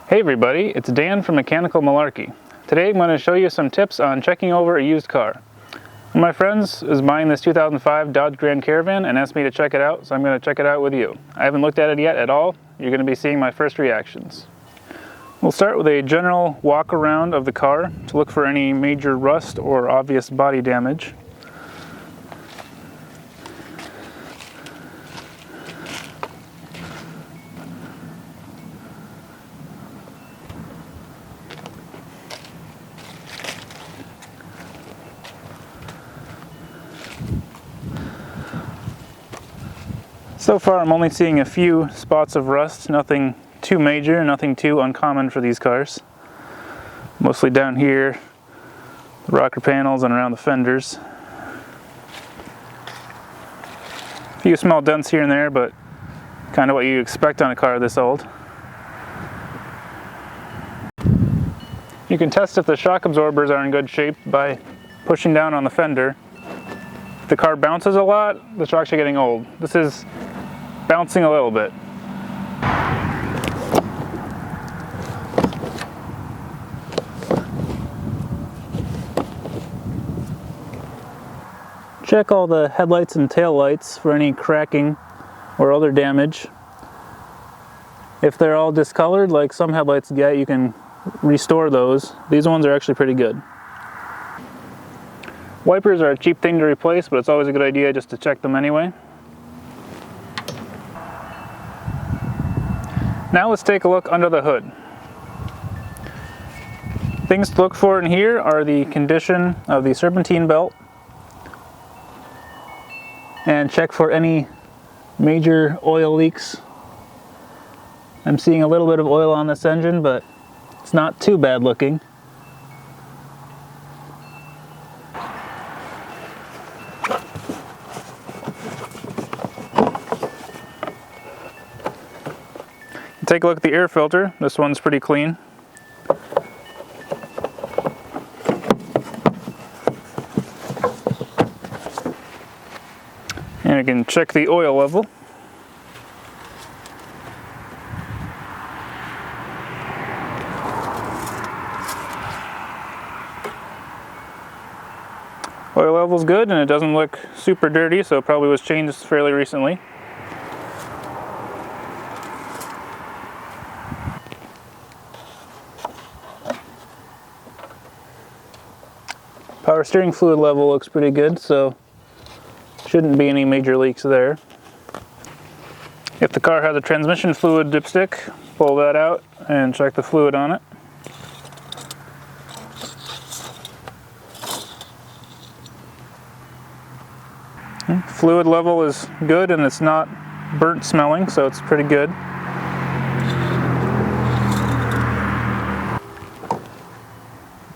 Hey everybody, it's Dan from Mechanical Malarkey. Today I'm going to show you some tips on checking over a used car. One of my friends is buying this 2005 Dodge Grand Caravan and asked me to check it out, so I'm going to check it out with you. I haven't looked at it yet at all. You're going to be seeing my first reactions. We'll start with a general walk around of the car to look for any major rust or obvious body damage. So far I'm only seeing a few spots of rust, nothing too major, nothing too uncommon for these cars. Mostly down here, the rocker panels and around the fenders. A few small dents here and there, but kind of what you expect on a car this old. You can test if the shock absorbers are in good shape by pushing down on the fender. If the car bounces a lot, the shocks are getting old. This is bouncing a little bit. Check all the headlights and tail lights for any cracking or other damage. If they're all discolored, like some headlights get, you can restore those. These ones are actually pretty good. Wipers are a cheap thing to replace, but it's always a good idea just to check them anyway. Now let's take a look under the hood. Things to look for in here are the condition of the serpentine belt, and check for any major oil leaks. I'm seeing a little bit of oil on this engine, but it's not too bad looking. Take a look at the air filter. This one's pretty clean. And you can check the oil level. Oil level's good and it doesn't look super dirty, so it probably was changed fairly recently. Power steering fluid level looks pretty good, so shouldn't be any major leaks there. If the car has a transmission fluid dipstick, pull that out and check the fluid on it. Fluid level is good and it's not burnt smelling, so it's pretty good.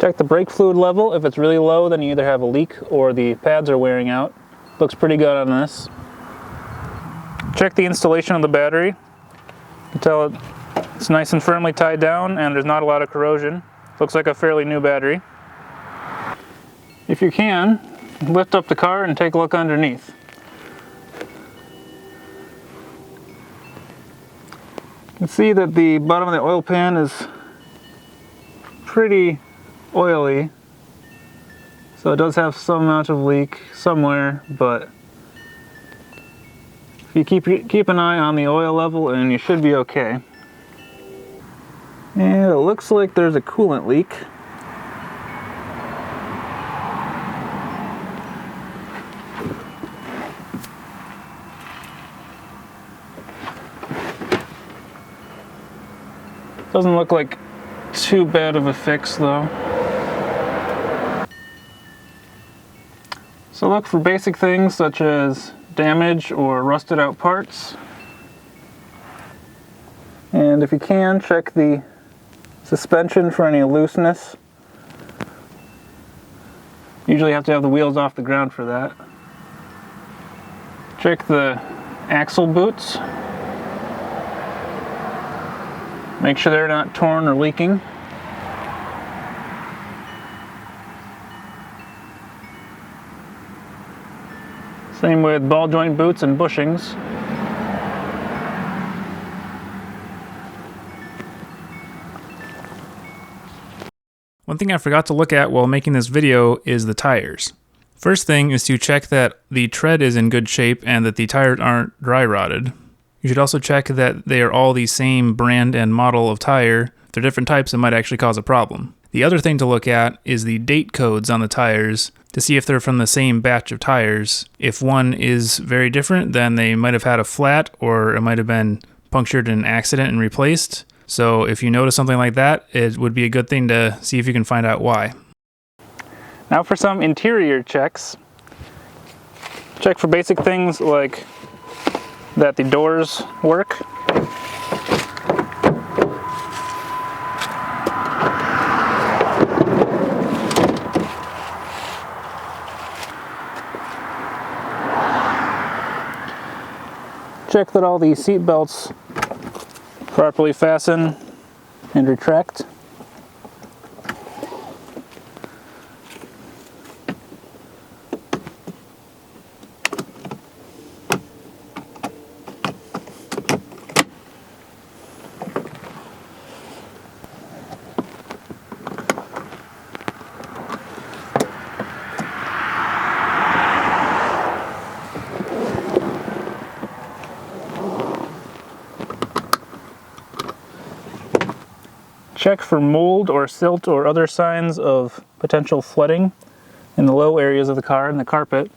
Check the brake fluid level. If it's really low, then you either have a leak or the pads are wearing out. Looks pretty good on this. Check the installation of the battery. You can tell it's nice and firmly tied down and there's not a lot of corrosion. Looks like a fairly new battery. If you can, lift up the car and take a look underneath. You can see that the bottom of the oil pan is pretty oily, so it does have some amount of leak somewhere, but if you keep an eye on the oil level and you should be okay. And it looks like there's a coolant leak. Doesn't look like too bad of a fix though. So look for basic things such as damage or rusted out parts. And if you can, check the suspension for any looseness. Usually you have to have the wheels off the ground for that. Check the axle boots. Make sure they're not torn or leaking. Same with ball joint boots and bushings. One thing I forgot to look at while making this video is the tires. First thing is to check that the tread is in good shape and that the tires aren't dry rotted. You should also check that they are all the same brand and model of tire. If they're different types, it might actually cause a problem. The other thing to look at is the date codes on the tires to see if they're from the same batch of tires. If one is very different, then they might have had a flat or it might have been punctured in an accident and replaced. So if you notice something like that, it would be a good thing to see if you can find out why. Now for some interior checks. Check for basic things like that the doors work. Check that all the seat belts properly fasten and retract. Check for mold or silt or other signs of potential flooding in the low areas of the car and the carpet.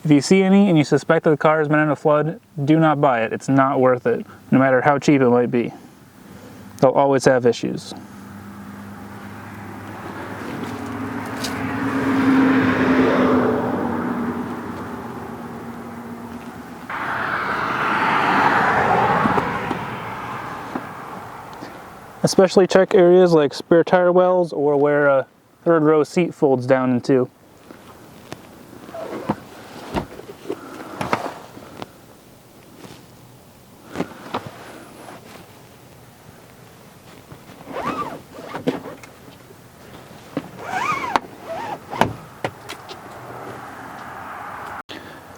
If you see any and you suspect that the car has been in a flood, do not buy it. It's not worth it, no matter how cheap it might be. They'll always have issues. Especially check areas like spare tire wells or where a third row seat folds down into.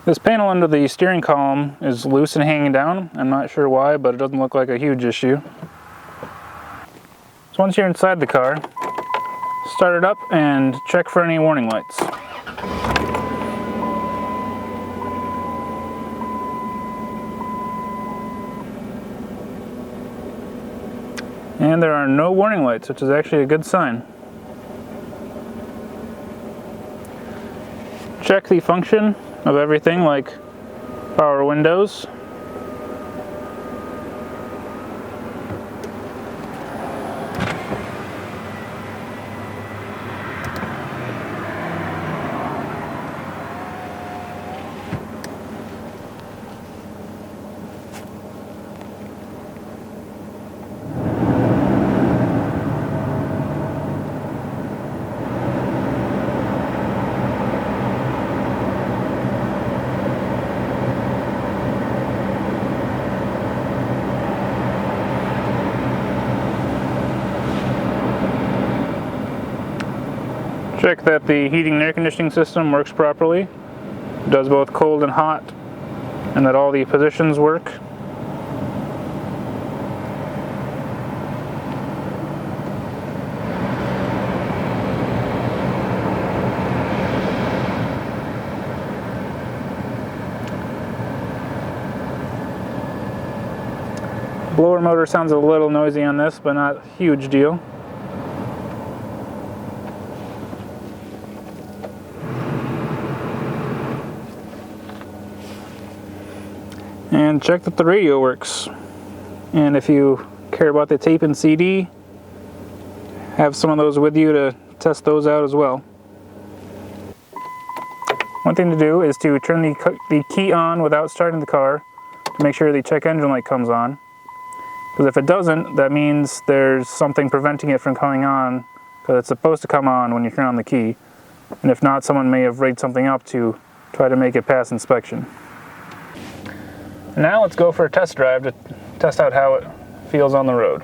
This panel under the steering column is loose and hanging down. I'm not sure why, but it doesn't look like a huge issue. So once you're inside the car, start it up and check for any warning lights. And there are no warning lights, which is actually a good sign. Check the function of everything like power windows. Check that the heating and air conditioning system works properly. It does both cold and hot, and that all the positions work. Blower motor sounds a little noisy on this, but not a huge deal. And check that the radio works. And if you care about the tape and CD, have some of those with you to test those out as well. One thing to do is to turn the key on without starting the car to make sure the check engine light comes on. Because if it doesn't, that means there's something preventing it from coming on, because it's supposed to come on when you turn on the key. And if not, someone may have rigged something up to try to make it pass inspection. Now let's go for a test drive to test out how it feels on the road.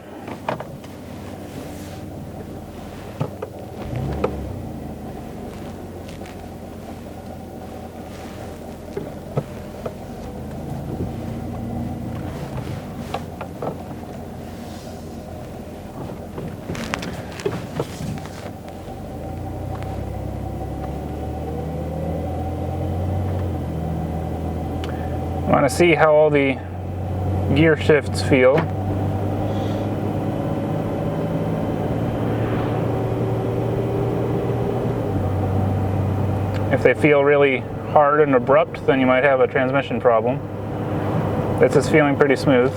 of see how all the gear shifts feel. If they feel really hard and abrupt, then you might have a transmission problem. This is feeling pretty smooth.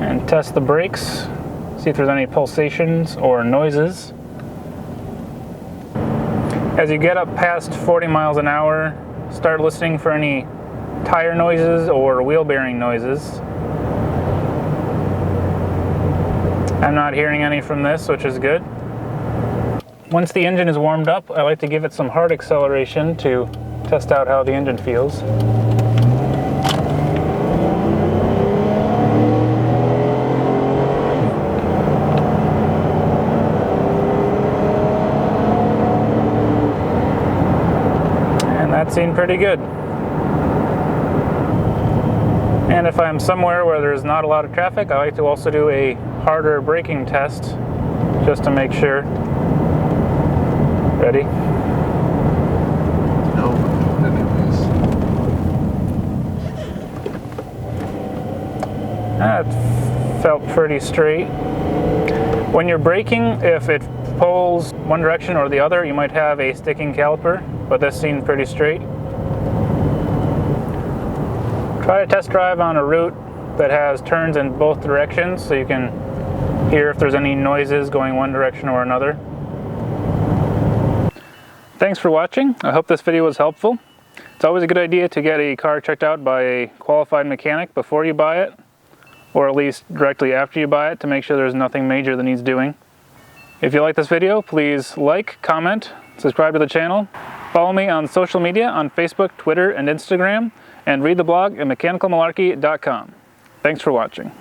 And test the brakes, see if there's any pulsations or noises. As you get up past 40 miles an hour, start listening for any tire noises or wheel bearing noises. I'm not hearing any from this, which is good. Once the engine is warmed up, I like to give it some hard acceleration to test out how the engine feels. And that seemed pretty good. And if I'm somewhere where there's not a lot of traffic, I like to also do a harder braking test just to make sure. Ready? No, anyways. That felt pretty straight. When you're braking, if it pulls one direction or the other, you might have a sticking caliper, but this seemed pretty straight. Try to test drive on a route that has turns in both directions so you can hear if there's any noises going one direction or another. Thanks for watching. I hope this video was helpful. It's always a good idea to get a car checked out by a qualified mechanic before you buy it, or at least directly after you buy it, to make sure there's nothing major that needs doing. If you like this video, please like, comment, subscribe to the channel, follow me on social media on Facebook, Twitter, and Instagram, and read the blog at mechanicalmalarkey.com. Thanks for watching.